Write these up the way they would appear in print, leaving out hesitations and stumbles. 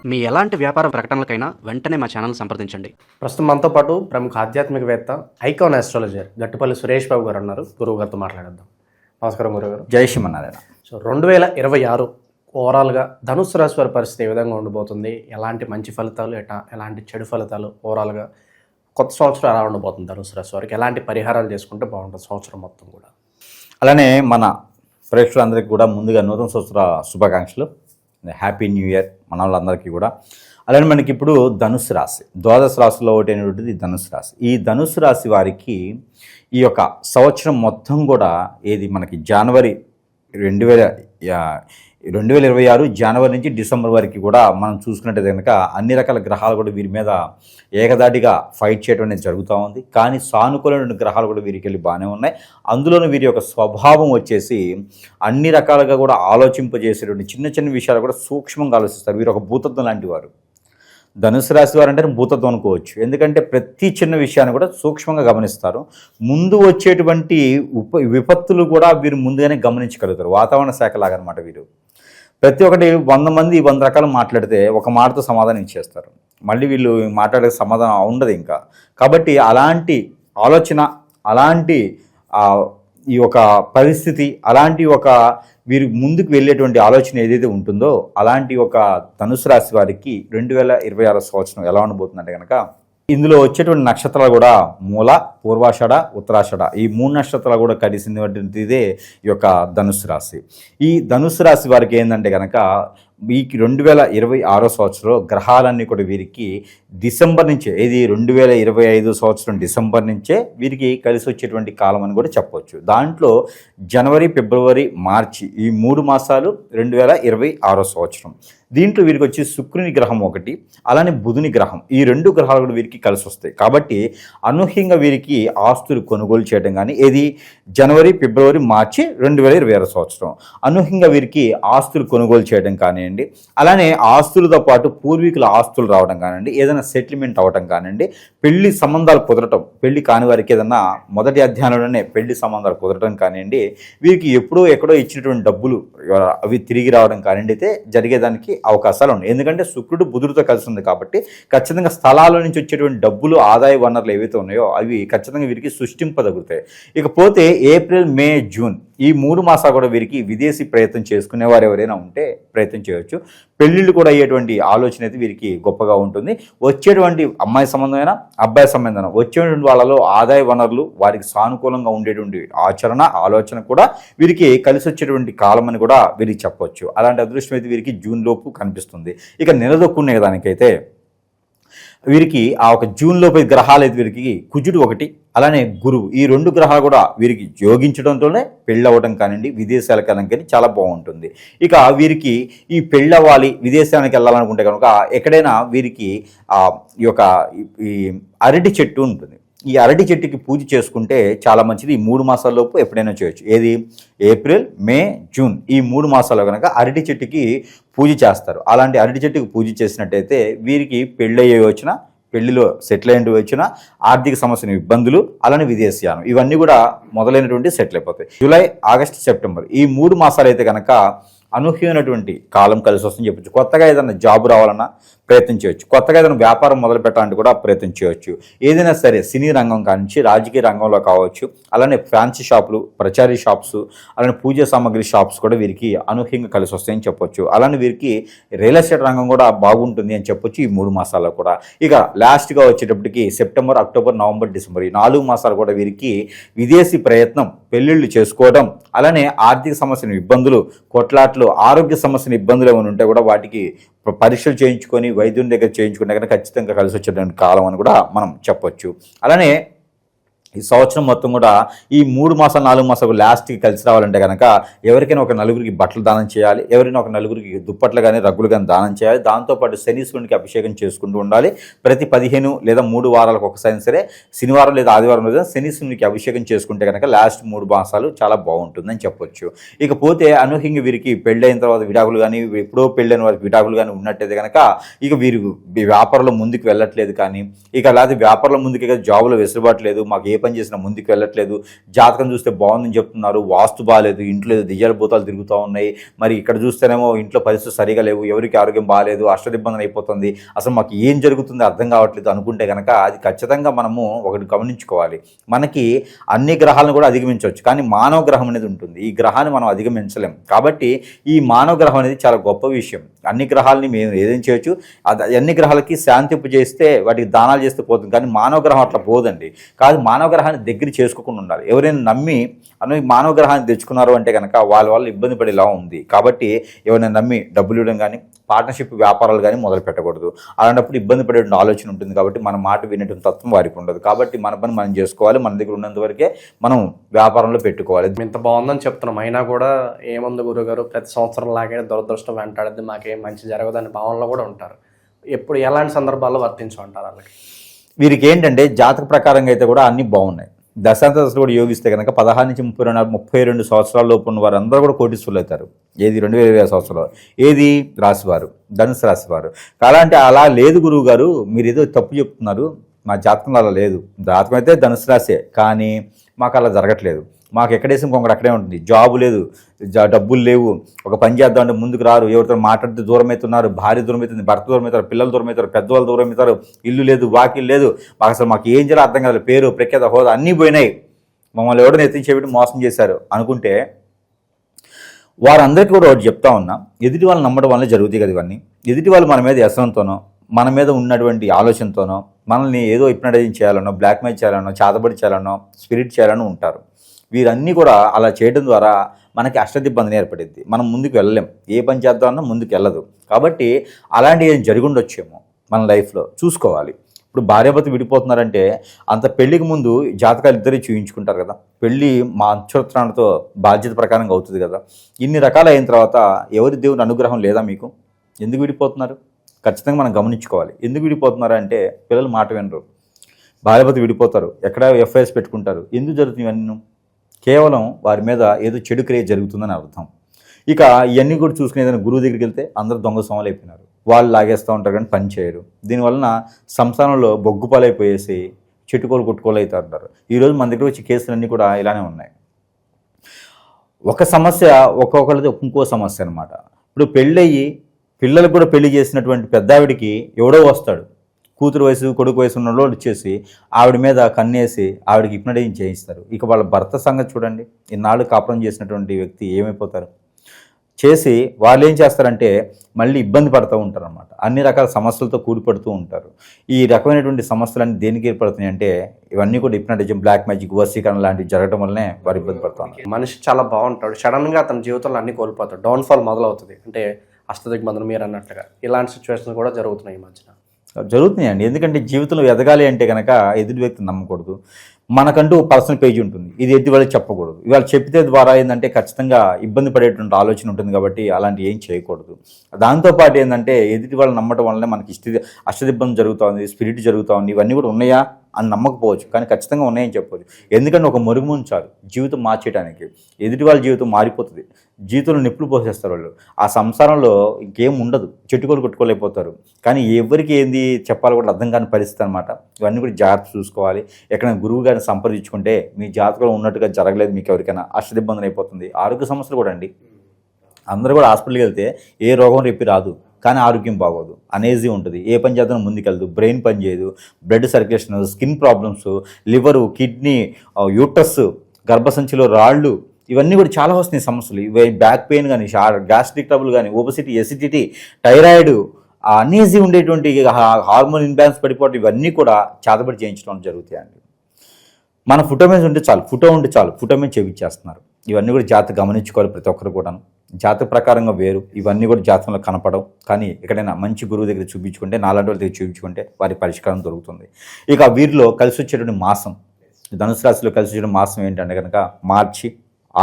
మీ ఎలాంటి వ్యాపార ప్రకటనలకైనా వెంటనే మా ఛానల్ సంప్రదించండి. ప్రస్తుతం మనతో పాటు ప్రముఖ ఆధ్యాత్మికవేత్త ఐకాన్ ఆస్ట్రాలజర్ గట్టుపల్లి సురేష్ బాబు గారు ఉన్నారు. గురువు గారితో మాట్లాడేద్దాం. నమస్కారం గురువు గారు. జై శ్రీమన్నారాయణ. సో 2026 ఓవరాల్గా ధనుసు రాశి వారి పరిస్థితి ఏ విధంగా ఉండబోతుంది, ఎలాంటి మంచి ఫలితాలు, ఎలాంటి చెడు ఫలితాలు, ఓవరాల్గా కొత్త సంవత్సరం ఎలా ఉండబోతుంది ధనుసు రాశి వారికి, ఎలాంటి పరిహారాలు చేసుకుంటే బాగుంటుంది సంవత్సరం మొత్తం కూడా? అలానే మన ప్రేక్షకులందరికీ కూడా ముందుగా నూతన సంవత్సర శుభాకాంక్షలు, హ్యాపీ న్యూ ఇయర్ మన వాళ్ళందరికీ కూడా. అలానే మనకి ఇప్పుడు ధనుసు రాశి, ద్వాదశ రాశిలో ఒకటి అయినటువంటిది ధనుసు రాశి. ఈ ధనుసు రాశి వారికి ఈ యొక్క సంవత్సరం మొత్తం కూడా ఏది మనకి జనవరి 2026 జనవరి నుంచి డిసెంబర్ వరకు కూడా మనం చూసుకున్నట్టయితే కనుక అన్ని రకాల గ్రహాలు కూడా వీరి మీద ఏకదాటిగా ఫైట్ చేయడం అనేది జరుగుతూ ఉంది. కానీ సానుకూలమైన గ్రహాలు కూడా వీరికి వెళ్ళి బాగానే ఉన్నాయి. అందులోనూ వీరి యొక్క స్వభావం వచ్చేసి అన్ని రకాలుగా కూడా ఆలోచింపజేసేటువంటి చిన్న చిన్న విషయాలు కూడా సూక్ష్మంగా ఆలోచిస్తారు. వీరు ఒక భూతత్వం లాంటి వారు. ధనుసు రాశి వారు అంటే భూతత్వం అనుకోవచ్చు. ఎందుకంటే ప్రతి చిన్న విషయాన్ని కూడా సూక్ష్మంగా గమనిస్తారు. ముందు వచ్చేటువంటి విపత్తులు కూడా వీరు ముందుగానే గమనించగలుగుతారు. వాతావరణ శాఖ లాగా అనమాట వీరు. ప్రతి ఒక్కటి 100 మంది 100 రకాలు మాట్లాడితే ఒక మాటతో సమాధానం ఇచ్చేస్తారు. మళ్ళీ వీళ్ళు మాట్లాడే సమాధానం ఉండదు ఇంకా. కాబట్టి అలాంటి ఆలోచన, అలాంటి ఈ యొక్క పరిస్థితి, అలాంటి ఒక వీరు ముందుకు వెళ్ళేటువంటి ఆలోచన ఏదైతే ఉంటుందో అలాంటి ఒక ధనుసు రాశి వారికి 2026 సంవత్సరం ఎలా ఉండబోతుందంటే కనుక ఇందులో వచ్చేటువంటి నక్షత్రాలు కూడా మూల, పూర్వాషాఢ, ఉత్తరాషాఢ ఈ 3 నక్షత్రాలు కూడా కలిసినటువంటిదే ఈ యొక్క ధనుసు రాశి. ఈ ధనుసు రాశి వారికి ఏంటంటే కనుక ఈ 2026 సంవత్సరంలో గ్రహాలన్నీ కూడా వీరికి డిసెంబర్ నుంచే, ఇది 2025 సంవత్సరం డిసెంబర్ నుంచే వీరికి కలిసి వచ్చేటువంటి కాలం అని కూడా చెప్పవచ్చు. దాంట్లో జనవరి, ఫిబ్రవరి, మార్చి ఈ 3 మాసాలు 2026 సంవత్సరం. దీంట్లో వీరికి వచ్చి శుక్రుని గ్రహం ఒకటి, అలానే బుధుని గ్రహం, ఈ 2 గ్రహాలు కూడా వీరికి కలిసి వస్తాయి. కాబట్టి అనూహ్యంగా వీరికి ఆస్తులు కొనుగోలు చేయడం కానీ, ఏది జనవరి, ఫిబ్రవరి, మార్చి 2026 సంవత్సరం అనూహ్యంగా వీరికి ఆస్తులు కొనుగోలు చేయడం కానివ్వండి, అలానే ఆస్తులతో పాటు పూర్వీకుల ఆస్తులు రావడం కానివ్వండి, ఏదైనా సెటిల్మెంట్ అవ్వడం కానివ్వండి, పెళ్లి సంబంధాలు కుదరటం, పెళ్లి కాని వారికి ఏదన్నా మొదటి అధ్యాయంలోనే పెళ్లి సంబంధాలు కుదరటం కానివ్వండి, వీరికి ఎప్పుడో ఎక్కడో ఇచ్చినటువంటి డబ్బులు అవి తిరిగి రావడం కానివ్వండి అయితే జరిగేదానికి అవకాశాలు ఉన్నాయి. ఎందుకంటే శుక్రుడు బుధుడితో కలిసి ఉంది కాబట్టి ఖచ్చితంగా స్థలాల నుంచి వచ్చేటువంటి డబ్బులు, ఆదాయ వనరులు ఏవైతే ఉన్నాయో అవి ఖచ్చితంగా వీరికి సృష్టింపదగుతాయి. ఇకపోతే ఏప్రిల్, మే, జూన్ ఈ 3 మాసాలు కూడా వీరికి విదేశీ ప్రయత్నం చేసుకునేవారు ఎవరైనా ఉంటే ప్రయత్నం చేయవచ్చు. పెళ్ళిళ్ళు కూడా అయ్యేటువంటి ఆలోచన అయితే వీరికి గొప్పగా ఉంటుంది. వచ్చేటువంటి అమ్మాయి సంబంధమైనా, అబ్బాయి సంబంధమైనా వచ్చేటువంటి వాళ్ళలో ఆదాయ వనరులు వారికి సానుకూలంగా ఉండేటువంటి ఆలోచన కూడా వీరికి కలిసి వచ్చేటువంటి కాలం అని కూడా వీరికి చెప్పవచ్చు. అలాంటి అదృష్టం అయితే వీరికి జూన్ లోపు కనిపిస్తుంది. ఇక నిలదొక్కునే దానికైతే వీరికి ఆ ఒక జూన్ లోపు గ్రహాలు అయితే వీరికి కుజుడు ఒకటి, అలానే గురువు, ఈ 2 గ్రహాలు కూడా వీరికి యోగించడంతోనే పెళ్ళవడం కానివ్వండి, విదేశాలకు వెళ్ళడం కానీ చాలా బాగుంటుంది. ఇక వీరికి ఈ పెళ్ళవ్వాలి, విదేశానికి వెళ్ళాలనుకుంటే కనుక ఎక్కడైనా వీరికి ఈ యొక్క ఈ అరటి చెట్టు ఉంటుంది. ఈ అరటి చెట్టుకి పూజ చేసుకుంటే చాలా మంచిది. ఈ 3 మాసాల్లోపు ఎప్పుడైనా చేయొచ్చు. ఏది ఏప్రిల్, మే, జూన్ ఈ 3 మాసాల్లో కనుక అరటి చెట్టుకి పూజ చేస్తారు. అలాంటి అరటి చెట్టుకి పూజ చేసినట్టయితే వీరికి పెళ్ళయ్యే యోచన, పెళ్లిలో సెటిల్ అయిన వచ్చిన ఆర్థిక సమస్యలు, ఇబ్బందులు, అలానే విదేశీయానం ఇవన్నీ కూడా మొదలైనటువంటి సెటిల్ అయిపోతాయి. జూలై, ఆగస్ట్, సెప్టెంబర్ ఈ 3 మాసాలు అయితే కనుక అనూహ్యమైనటువంటి కాలం కలిసి వస్తుందని చెప్పచ్చు. కొత్తగా ఏదైనా జాబ్ రావాలన్నా ప్రయత్నం చేయొచ్చు. కొత్తగా ఏదైనా వ్యాపారం మొదలు పెట్టాలంటే కూడా ప్రయత్నం చేయొచ్చు. ఏదైనా సరే సినీ రంగం కానించి రాజకీయ రంగంలో కావచ్చు, అలానే ఫ్యాన్సీ షాపులు, ప్రచారీ షాప్స్, అలానే పూజా సామాగ్రి షాప్స్ కూడా వీరికి అనూహ్యంగా కలిసి వస్తాయని చెప్పొచ్చు. అలానే వీరికి రియల్ ఎస్టేట్ రంగం కూడా బాగుంటుంది అని చెప్పొచ్చు ఈ 3 మాసాల్లో కూడా. ఇక లాస్ట్గా వచ్చేటప్పటికి సెప్టెంబర్, అక్టోబర్, నవంబర్, డిసెంబర్ ఈ 4 మాసాలు కూడా వీరికి విదేశీ ప్రయత్నం, పెళ్ళిళ్ళు చేసుకోవడం, అలానే ఆర్థిక సమస్యలు, ఇబ్బందులు, కొట్లాట్లు, ఆరోగ్య సమస్యలు, ఇబ్బందులు ఏమైనా ఉంటే కూడా వాటికి పరీక్షలు చేయించుకొని వైద్యుని దగ్గర చేయించుకుంటే కనుక ఖచ్చితంగా కలిసి వచ్చేటువంటి కాలం అని కూడా మనం చెప్పొచ్చు. అలానే ఈ సంవత్సరం మొత్తం కూడా ఈ 3 మాసాలు 4 మాసాలు లాస్ట్కి కలిసి రావాలంటే కనుక ఎవరికైనా ఒక నలుగురికి బట్టలు దానం చేయాలి, ఎవరైనా ఒక నలుగురికి దుప్పట్లు కానీ రగ్గులు కానీ దానం చేయాలి. దాంతోపాటు శనీశ్వరునికి అభిషేకం చేసుకుంటూ ఉండాలి. ప్రతి 15 లేదా 3 వారాలకు ఒకసారి సరే శనివారం లేదా ఆదివారం రోజున శనీశ్వరునికి అభిషేకం చేసుకుంటే కనుక లాస్ట్ 3 మాసాలు చాలా బాగుంటుందని చెప్పొచ్చు. ఇకపోతే అనూహ్యంగా వీరికి పెళ్ళైన తర్వాత విడాకులు కానీ, ఎప్పుడో పెళ్ళైన వారికి విడాకులు కానీ ఉన్నట్టయితే కనుక ఇక వీరు వ్యాపారంలో ముందుకు వెళ్ళట్లేదు కానీ, ఇక అలాగే వ్యాపారంలో ముందుకు జాబులో వెసులుబాటు లేదు, మాకు ఏ పని చేసినా ముందుకు వెళ్ళట్లేదు, జాతకం చూస్తే బాగుందని చెప్తున్నారు, వాస్తు బాగాలేదు, ఇంట్లో ఏదో దెయ్యాల భూతాలు తిరుగుతూ ఉన్నాయి, మరి ఇక్కడ చూస్తేనేమో ఇంట్లో పరిస్థితులు సరిగా లేవు, ఎవరికి ఆరోగ్యం బాగాలేదు, అష్టదిబ్బంది అయిపోతుంది, అసలు మాకు ఏం జరుగుతుందో అర్థం కావట్లేదు అనుకుంటే కనుక అది ఖచ్చితంగా మనము ఒకటి గమనించుకోవాలి. మనకి అన్ని గ్రహాలను కూడా అధిగమించవచ్చు, కానీ మానవ గ్రహం అనేది ఉంటుంది. ఈ గ్రహాన్ని మనం అధిగమించలేం. కాబట్టి ఈ మానవ గ్రహం అనేది చాలా గొప్ప విషయం. అన్ని గ్రహాలని మేము ఏదైనా చేయొచ్చు, అన్ని గ్రహాలకి శాంతింపు చేస్తే వాటికి దానాలు చేస్తే పోతుంది, కానీ మానవ గ్రహం అట్లా పోదండి. కాదు, మానవ గ్రహాన్ని దగ్గర చేసుకోకుండా ఉండాలి. ఎవరైనా నమ్మి మానవ గ్రహాన్ని తెచ్చుకున్నారు అంటే కనుక వాళ్ళ ఇబ్బంది పడేలా ఉంది. కాబట్టి ఎవరైనా నమ్మి డబ్బులు ఇవ్వడం కానీ పార్ట్నర్షిప్ వ్యాపారాలు కానీ మొదలు పెట్టకూడదు. అలాంటప్పుడు ఇబ్బంది పడే ఆలోచన ఉంటుంది. కాబట్టి మన మాట వినేటువంటి తత్వం వారికి ఉండదు. కాబట్టి మన పని మనం చేసుకోవాలి. మన దగ్గర ఉన్నంత వరకే మనం వ్యాపారంలో పెట్టుకోవాలి. ఇంత బాగుందని చెప్తున్నాం, అయినా కూడా ఏముంది గురుగారు, ప్రతి సంవత్సరం లాగే దురదృష్టం వెంటాడద్ది, మాకేం మంచి జరగదని భావనలో కూడా ఉంటారు. ఎప్పుడు ఎలాంటి సందర్భాల్లో వర్తించమంటారు వాళ్ళకి? వీరికి ఏంటంటే జాతక ప్రకారంగా అయితే కూడా అన్నీ బాగున్నాయి. దశాంతదశలు కూడా యోగిస్తే కనుక 16 నుంచి 32 సంవత్సరాల లోపు ఉన్న వారు అందరూ కూడా కోటీశ్వరులు అవుతారు. ఏది 2020 సంవత్సరంలో. ఏది రాశివారు, ధనుసు రాశివారు. అలాంటి అలా లేదు గురువు గారు, మీరు ఏదో తప్పు చెప్తున్నారు, మా జాతకంలో అలా లేదు. జాతకం అయితే ధనుసు రాశే, కానీ మాకు అలా జరగట్లేదు. మాకు ఎక్కడేసి ఇంకొకటి అక్కడే ఉంటుంది. జాబు లేదు, డబ్బులు లేవు, ఒక పని చేద్దాం అంటే ముందుకు రారు, ఎవరితో మాట్లాడితే దూరం అవుతున్నారు, భార్య దూరం అవుతుంది, భర్త దూరం అవుతారు, పిల్లలు దూరం అవుతారు, పెద్దవాళ్ళు దూరం అవుతారు, ఇల్లు లేదు, వాకిల్ లేదు, మాకు ఏం చేయాలో అర్థం కాదు, పేరు ప్రఖ్యాత హోదా అన్నీ పోయినాయి, మమ్మల్ని ఎవరిని ఎత్తించేవిటి మోసం చేశారు అనుకుంటే వారందరికీ కూడా ఒకటి చెప్తా ఉన్నా, ఎదుటి వాళ్ళు నమ్మడం వల్ల జరుగుతాయి కదా ఇవన్నీ. ఎదుటి వాళ్ళు మన మీద వ్యసనంతోనో మన మీద ఉన్నటువంటి ఆలోచనతోనో మనల్ని ఏదో హిప్నటైజింగ్ చేయాలనో, బ్లాక్మెయిల్ చేయాలనో, చాతబడి చేయాలనో, స్పిరిట్ చేయాలనో ఉంటారు. వీరన్నీ కూడా అలా చేయడం ద్వారా మనకి అష్టదిబ్బందిని ఏర్పడింది. మనం ముందుకు వెళ్ళలేం, ఏ పని చేద్దామన్నా ముందుకు వెళ్ళదు. కాబట్టి అలాంటి ఏం జరిగి ఉండొచ్చేమో మన లైఫ్లో చూసుకోవాలి. ఇప్పుడు భార్యాభర్త విడిపోతున్నారంటే అంత పెళ్లికి ముందు జాతకాలు ఇద్దరు చూయించుకుంటారు కదా, పెళ్ళి మా నక్షత్రాలతో బాధ్యత ప్రకారంగా అవుతుంది కదా. ఇన్ని రకాలు అయిన తర్వాత ఎవరి దేవుని అనుగ్రహం లేదా మీకు? ఎందుకు విడిపోతున్నారు? ఖచ్చితంగా మనం గమనించుకోవాలి. ఎందుకు విడిపోతున్నారు అంటే పిల్లలు మాట వినరు, భార్యాభర్త విడిపోతారు, ఎక్కడ ఎఫ్ఐఆర్స్ పెట్టుకుంటారు. ఎందుకు జరుగుతుంది ఇవన్నీ? కేవలం వారి మీద ఏదో చెడు క్రియ జరుగుతుందని అర్థం. ఇక ఇవన్నీ కూడా చూసుకుని ఏదైనా గురువు దగ్గరికి వెళ్తే అందరూ దొంగ సోమలు అయిపోయినారు, వాళ్ళు లాగేస్తూ ఉంటారు కానీ పని చేయరు. దీనివలన సంసారంలో బొగ్గుపాలైపోయేసి చెట్టుకోలు కొట్టుకోలు అవుతూ ఉంటారు. ఈరోజు మన దగ్గర వచ్చే కేసులన్నీ కూడా ఇలానే ఉన్నాయి. ఒక సమస్య ఒక్కొక్కరిది ఇంకో సమస్య అనమాట. ఇప్పుడు పెళ్ళయ్యి పిల్లలకు కూడా పెళ్లి చేసినటువంటి పెద్దావిడికి ఎవడో వస్తాడు, కూతురు వయసు కొడుకు వయసు ఉన్న వాళ్ళు వచ్చేసి ఆవిడ మీద కన్నేసి ఆవిడకి హిప్నటైజింగ్ చేయిస్తారు. ఇక వాళ్ళ భర్త సంగతి చూడండి, ఇన్నాళ్ళు కాపురం చేసినటువంటి వ్యక్తి ఏమైపోతారు? చేసి వాళ్ళు ఏం చేస్తారంటే మళ్ళీ ఇబ్బంది పడుతూ ఉంటారు అనమాట. అన్ని రకాల సమస్యలతో కూడిపడుతూ ఉంటారు. ఈ రకమైనటువంటి సమస్యలన్నీ దేనికి ఏర్పడుతున్నాయి అంటే ఇవన్నీ కూడా హిప్నటిజం, బ్లాక్ మ్యాజిక్, వశీకరణ లాంటివి జరగడం వల్లనే వారు ఇబ్బంది పడుతూ ఉన్నారు. మనిషి చాలా బాగుంటాడు, సడన్గా అతని జీవితంలో అన్ని కోల్పోతాడు, డౌన్ఫాల్ మొదలవుతుంది. అంటే అష్టదిగ్బంధనం మీరు అన్నట్లుగా ఇలాంటి సిచ్యువేషన్స్ కూడా జరుగుతున్నాయి ఈ మధ్యన. జరుగుతున్నాయండి. ఎందుకంటే జీవితంలో ఎదగాలి అంటే కనుక ఎదుటి వ్యక్తిని నమ్మకూడదు. మనకంటూ పర్సనల్ పేజ్ ఉంటుంది, ఇది ఎదుటి వాళ్ళకి చెప్పకూడదు. ఇవాళ చెప్పితే ద్వారా ఏంటంటే ఖచ్చితంగా ఇబ్బంది పడేటువంటి ఆలోచన ఉంటుంది. కాబట్టి అలాంటి ఏం చేయకూడదు. దాంతోపాటు ఏంటంటే ఎదుటి వాళ్ళు నమ్మటం వల్లనే మనకి అష్టదిబ్బంది జరుగుతూ ఉంది, స్పిరిట్ జరుగుతూ ఉంది. ఇవన్నీ కూడా ఉన్నాయా అని నమ్మకపోవచ్చు, కానీ ఖచ్చితంగా ఉన్నాయని చెప్పవచ్చు. ఎందుకంటే ఒక మురుగుముందు చాలు జీవితం మార్చేయడానికి. ఎదుటి వాళ్ళ జీవితం మారిపోతుంది, జీవితంలో నిప్పులు పోసేస్తారు వాళ్ళు. ఆ సంసారంలో ఇంకేం ఉండదు, చెట్టుకోలు కొట్టుకోలేకపోతారు. కానీ ఎవరికి ఏంది చెప్పాలో కూడా అర్థం కాని పరిస్థితి అనమాట. ఇవన్నీ కూడా జాగ్రత్త చూసుకోవాలి. ఎక్కడైనా గురువు గారిని సంప్రదించుకుంటే మీ జాతకంలో ఉన్నట్టుగా జరగలేదు, మీకు ఎవరికైనా అష్టదిబ్బంది అయిపోతుంది. ఆరోగ్య సమస్యలు కూడా అండి, అందరూ కూడా హాస్పిటల్కి వెళ్తే ఏ రోగం రేపి రాదు, కానీ ఆరోగ్యం బాగోదు, అనేజీ ఉంటుంది, ఏ పని చేద్దాం ముందుకెళ్దు, బ్రెయిన్ పని చేయదు, blood circulation, skin problems, liver, kidney, uterus, గర్భసంచిలో రాళ్ళు, ఇవన్నీ కూడా చాలా వస్తున్నాయి సమస్యలు. ఇవి బ్యాక్ పెయిన్ కానీ, గ్యాస్ట్రిక్ ట్రబుల్ కానీ, ఒబెసిటీ, ఎసిడిటీ, థైరాయిడ్, అనేజీ ఉండేటువంటి హార్మోన్ ఇంబ్యాలెన్స్ పడిపోవడం, ఇవన్నీ కూడా చేతబడి చేయించడం జరుగుతాయండి. మన ఫుటోమేన్స్ ఉంటే చాలు, ఫుటోమేన్ చేయించేస్తున్నారు. ఇవన్నీ కూడా జాతక గమనించుకోవాలి ప్రతి ఒక్కరు కూడాను. జాతక ప్రకారంగా వేరు, ఇవన్నీ కూడా జాతకంలో కనపడవు. కానీ ఎక్కడైనా మంచి గురువు దగ్గర చూపించుకుంటే, నాలాంటి వాళ్ళ దగ్గర చూపించుకుంటే వారి పరిష్కారం దొరుకుతుంది. ఇక వీరిలో కలిసి వచ్చేటువంటి మాసం, ధనుసు రాశిలో కలిసి వచ్చే మాసం ఏంటంటే కనుక మార్చి,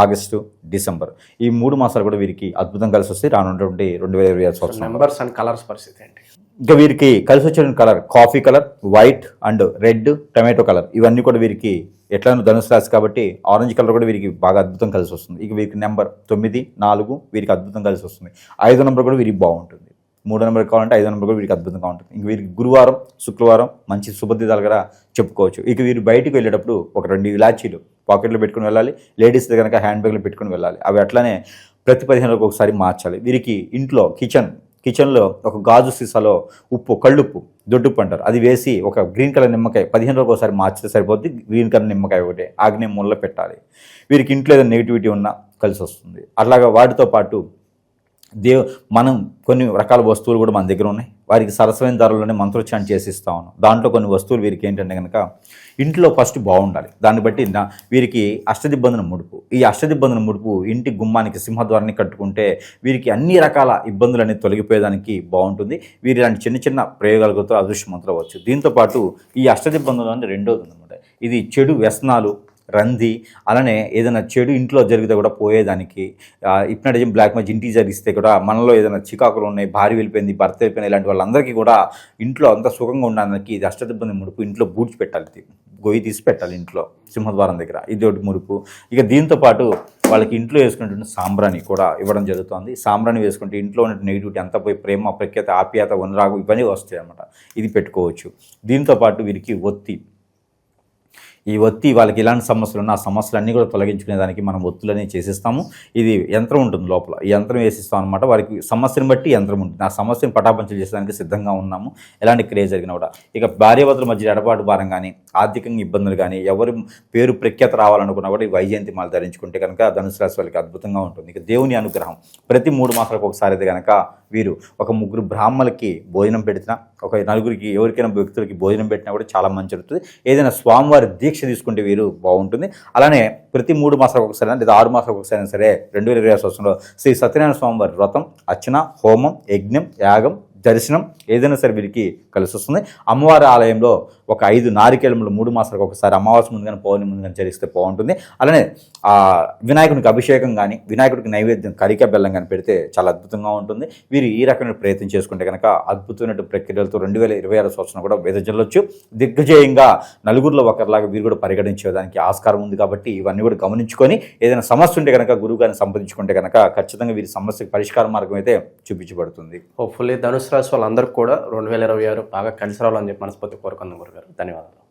ఆగస్టు, డిసెంబర్, ఈ 3 మాసాలు కూడా వీరికి అద్భుతం కలిసి వస్తాయి. రానున్నటువంటి 2020 సంవత్సరం నెంబర్స్ అండ్ కలర్స్ పరిస్థితి ఏంటి? ఇంకా వీరికి కలిసి వచ్చే colour coffee colour, white and red, tomato colour, ఇవన్నీ కూడా వీరికి ఎట్లా ధనుసు రాశి కాబట్టి ఆరెంజ్ కలర్ కూడా వీరికి బాగా అద్భుతం కలిసి వస్తుంది. ఇక వీరికి నెంబర్ 9, 4 వీరికి అద్భుతం కలిసి వస్తుంది. 5 నెంబర్ కూడా వీరికి బాగుంటుంది. 3 నెంబర్ కావాలంటే 5 నెంబర్ కూడా వీరికి అద్భుతంగా ఉంటుంది. ఇంక వీరికి గురువారం శుక్రవారం మంచి శుభదినాలు కూడా చెప్పుకోవచ్చు. ఇక వీరు బయటికి వెళ్ళేటప్పుడు ఒక 2 ఇలాచీలు పాకెట్లో పెట్టుకుని వెళ్ళాలి. లేడీస్ కనుక హ్యాండ్ బ్యాగ్లో పెట్టుకుని వెళ్ళాలి. అవి అట్లనే ప్రతి 15 రోజులకు ఒకసారి మార్చాలి. వీరికి ఇంట్లో కిచెన్లో ఒక గాజు సీసాలో ఉప్పు, కళ్ళుప్పు, దొడ్డుప్పు అంటారు, అది వేసి ఒక గ్రీన్ కలర్ నిమ్మకాయ 15 రోజులకు ఒకసారి మార్చితే సరిపోద్ది. గ్రీన్ కలర్ నిమ్మకాయ ఒకటే ఆగ్నేయ మూలలో పెట్టాలి. వీరికి ఇంట్లో ఏదైనా నెగిటివిటీ ఉన్నా కలిసి వస్తుంది. అట్లాగా వాటితో పాటు మనం కొన్ని రకాల వస్తువులు కూడా మన దగ్గర ఉన్నాయి. వారికి సరసమైన ధరలోనే మంత్రోచ్చారణ చేసి ఇస్తా ఉన్నాం. దాంట్లో కొన్ని వస్తువులు వీరికి ఏంటంటే కనుక ఇంట్లో ఫస్ట్ బాగుండాలి. దాన్ని బట్టి వీరికి అష్టదిబ్బందుల ముడుపు. ఈ అష్టదిబ్బందుల ముడుపు ఇంటి గుమ్మానికి సింహద్వారాన్ని కట్టుకుంటే వీరికి అన్ని రకాల ఇబ్బందులు అనేది తొలగిపోయేదానికి బాగుంటుంది. వీరి ఇలాంటి చిన్న చిన్న ప్రయోగాలతో అదృష్టవంతులు అవ్వచ్చు. దీంతోపాటు ఈ అష్టదిబ్బందులు అంటే రెండోది అనమాట, ఇది చెడు వ్యసనాలు, రంది, అలానే ఏదైనా చెడు ఇంట్లో జరిగితే కూడా పోయేదానికి, హిప్నటిజం, బ్లాక్ మ్యాజిక్ ఇంటికి జరిగిస్తే కూడా మనలో ఏదైనా చికాకులు ఉన్నాయి, భార్య వెళ్ళిపోయింది, భర్త వెళ్ళిపోయింది, ఇలాంటి వాళ్ళందరికీ కూడా ఇంట్లో అంత సుఖంగా ఉండడానికి ఇది అష్టదిబ్బంది ముడుపు ఇంట్లో బూడ్చి పెట్టాలి, గొయ్యి తీసి పెట్టాలి ఇంట్లో సింహద్వారం దగ్గర. ఇది ఒకటి ముడుపు. ఇక దీంతో పాటు వాళ్ళకి ఇంట్లో వేసుకున్నటువంటి సాంబ్రాణి కూడా ఇవ్వడం జరుగుతుంది. సాంబ్రాణి వేసుకుంటే ఇంట్లో ఉన్న నెగిటివిటీ అంతా పోయి ప్రేమ, ప్రఖ్యాత, ఆప్యాయత, వనరాగు ఇవన్నీ వస్తాయి అన్నమాట. ఇది పెట్టుకోవచ్చు. దీంతోపాటు వీరికి ఈ ఒత్తి వాళ్ళకి ఇలాంటి సమస్యలు ఉన్న ఆ సమస్యలన్నీ కూడా తొలగించుకునేదానికి మనం ఒత్తులనే చేసిస్తాము. ఇది యంత్రం ఉంటుంది లోపల, ఈ యంత్రం వేసిస్తాం అనమాట. వారికి సమస్యను బట్టి యంత్రం ఉంటుంది. ఆ సమస్యను పటాపంచలు చేసేదానికి సిద్ధంగా ఉన్నాము, ఎలాంటి క్రియ జరిగినా కూడా. ఇక భార్యాభర్తల మధ్య ఎడబాటు భారం కానీ, ఆర్థికంగా ఇబ్బందులు కానీ, ఎవరి పేరు ప్రఖ్యాత రావాలనుకున్నా కూడా ఈ వైజయంతి మాల ధరించుకుంటే కనుక ధనుసు రాశి వాళ్ళకి అద్భుతంగా ఉంటుంది. ఇక దేవుని అనుగ్రహం ప్రతి 3 మాసాలకు ఒకసారి అయితే కనుక వీరు ఒక 3 బ్రాహ్మణులకి భోజనం పెడినా, ఒక 4గురికి ఎవరికైనా వ్యక్తులకి భోజనం పెట్టినా కూడా చాలా మంచి జరుగుతుంది. ఏదైనా స్వామివారి దీక్ష తీసుకుంటే వీరు బాగుంటుంది. అలానే ప్రతి 3 మాసాలకు ఒకసారి లేదా 6 మాసాలకు ఒకసారి అయినా సరే 2020 సంవత్సరంలో శ్రీ సత్యనారాయణ స్వామివారి వ్రతం, అర్చన, హోమం, యజ్ఞం, యాగం, దర్శనం ఏదైనా సరే వీరికి కలిసి వస్తుంది. అమ్మవారి ఆలయంలో ఒక 5 నారికేళములు 3 మాసాలకు ఒకసారి అమావాస్య ముందు కానీ పౌర్ణమి ముందు కానీ చరిస్తే బాగుంటుంది. అలానే వినాయకుడికి అభిషేకం కానీ, వినాయకుడికి నైవేద్యం కరిక బెల్లం కానీ పెడితే చాలా అద్భుతంగా ఉంటుంది. వీరు ఈ రకమైన ప్రయత్నం చేసుకుంటే కనుక అద్భుతమైన ప్రక్రియలతో 2026 సంవత్సరం కూడా వెదజల్లొచ్చు. దిగ్గజయంగా నలుగురిలో ఒకరిలాగా వీరు కూడా పరిగణించేదానికి ఆస్కారం ఉంది. కాబట్టి ఇవన్నీ కూడా గమనించుకొని ఏదైనా సమస్య ఉంటే కనుక గురువు గారిని సంప్రదించుకుంటే కనుక ఖచ్చితంగా వీరి సమస్యకు పరిష్కార మార్గం అయితే చూపించబడుతుంది. హోప్ఫుల్లీ ధనుసు రాశి వాళ్ళందరికీ కూడా 2026 బాగా కలిసి రావాలని చెప్పి మనస్ఫూర్తి కోరుకుందాం గురుగారు. ధన్యవాదాలు.